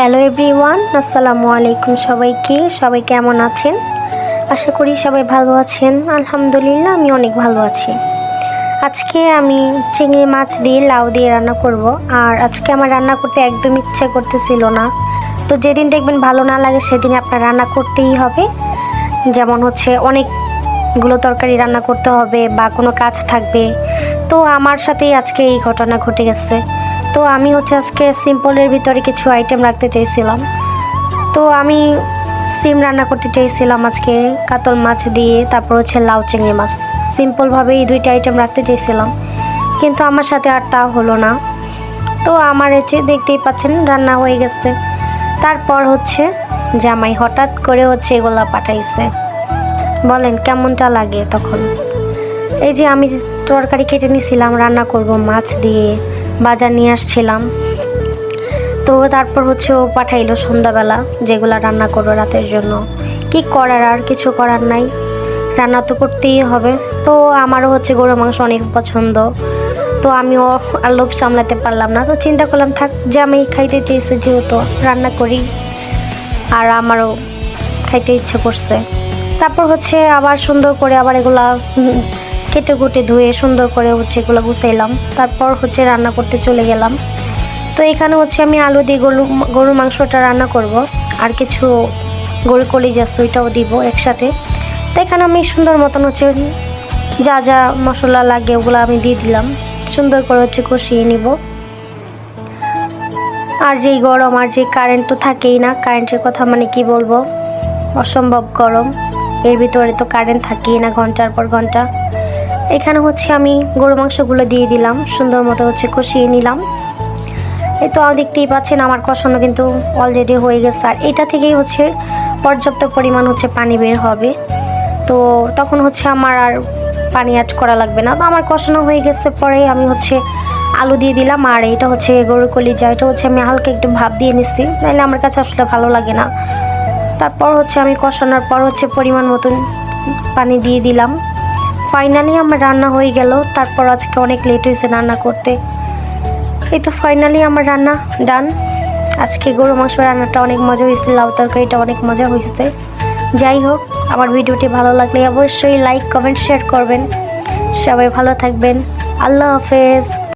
Hello everyone, আসসালামু আলাইকুম। সবাই কেমন আছেন? আশা করি সবাই ভালো আছেন। আলহামদুলিল্লাহ, আমি অনেক ভালো আছি। আজকে আমি চিংড়ি মাছ দিয়ে লাউ দিয়ে রান্না করব। আর আজকে আমার রান্না করতে একদম ইচ্ছে করতেছিল না। তো যেদিন দেখবেন ভালো না লাগে সেদিন আপনার রান্না করতেই হবে। যেমন হচ্ছে অনেকগুলো তরকারি রান্না করতে হবে বা কোনো কাজ থাকবে। তো আমার সাথেই আজকে এই ঘটনা ঘটে গেছে। তো আমি হচ্ছে আজকে সিম্পলের ভিতরে কিছু আইটেম রাখতে চাইছিলাম। তো আমি সিম রান্না করতে চাইছিলাম আজকে কাতল মাছ দিয়ে, তারপর হচ্ছে লাউ চিংড়ি মাছ। সিম্পলভাবে এই দুইটা আইটেম রাখতে চাইছিলাম, কিন্তু আমার সাথে আর তা হলো না। তো আমার হচ্ছে দেখতেই পাচ্ছেন রান্না হয়ে গেছে। তারপর হচ্ছে জামাই হঠাৎ করে হচ্ছে এগুলা পাঠাইছে। বলেন কেমনটা লাগে তখন? এই যে আমি তরকারি কেটে নিয়েছিলাম, রান্না করব মাছ দিয়ে, বাজার নিয়ে আসছিলাম। তো তারপর হচ্ছে ও পাঠাইলো সন্ধ্যাবেলা যেগুলো রান্না করবো রাতের জন্য। কি করার, আর কিছু করার নাই, রান্না তো করতেই হবে। তো আমারও হচ্ছে গরু মাংস অনেক পছন্দ। তো আমিও আর লোভ সামলাতে পারলাম না। তো চিন্তা করলাম থাক, যে আমি খাইতে চেয়েছি যেহেতু রান্না করি, আর আমারও খাইতে ইচ্ছে করছে। তারপর হচ্ছে আবার সুন্দর করে আবার এগুলা কেটে কুটে ধুয়ে সুন্দর করে হচ্ছে এগুলো গুছাইলাম। তারপর হচ্ছে রান্না করতে চলে গেলাম। তো এখানে হচ্ছে আমি আলু দিয়ে গরু মাংসটা রান্না করব, আর কিছু গরু কলিজা আছে ওইটাও দিব একসাথে। তো এখানে আমি সুন্দর মতন হচ্ছে যা যা মশলা লাগে ওগুলো আমি দিয়ে দিলাম। সুন্দর করে হচ্ছে কষিয়ে নিব। আর যেই গরম, আর যে কারেন্ট তো থাকেই না, কারেন্টের কথা মানে কি বলবো, অসম্ভব গরম। এর ভিতরে তো কারেন্ট থাকেই না ঘন্টার পর ঘন্টা। এখানে হচ্ছে আমি গরু মাংসগুলো দিয়ে দিলাম, সুন্দর মতো হচ্ছে কষিয়ে নিলাম। এই তো দেখতেই পাচ্ছেন আমার কষানো কিন্তু অলরেডি হয়ে গেছে। আর এটা থেকেই হচ্ছে পর্যাপ্ত পরিমাণ হচ্ছে পানি বের হবে। তো তখন হচ্ছে আমার আর পানি অ্যাড করা লাগবে না। তো আমার কষানো হয়ে গেছে, পরে আমি হচ্ছে আলু দিয়ে দিলাম। আর এটা হচ্ছে গরুর কলিজা, এটা হচ্ছে আমি হালকা একটু ভাপ দিয়ে নিচ্ছি, নাহলে আমার কাছে আসলে ভালো লাগে না। তারপর হচ্ছে আমি কষানোর পর হচ্ছে পরিমাণ মতন পানি দিয়ে দিলাম। ফাইনালি আমার রান্না হয়ে গেল। তারপর আজকে অনেক লেট হয়েছে রান্না করতে। এই তো ফাইনালি আমার রান্না ডান। আজকে গরু মাংস রান্নাটা অনেক মজা হয়েছে, লাউ তরকারিটা অনেক মজা হয়েছে। যাই হোক, আমার ভিডিওটি ভালো লাগলে অবশ্যই লাইক, কমেন্ট, শেয়ার করবেন। সবাই ভালো থাকবেন। আল্লাহ হাফেজ।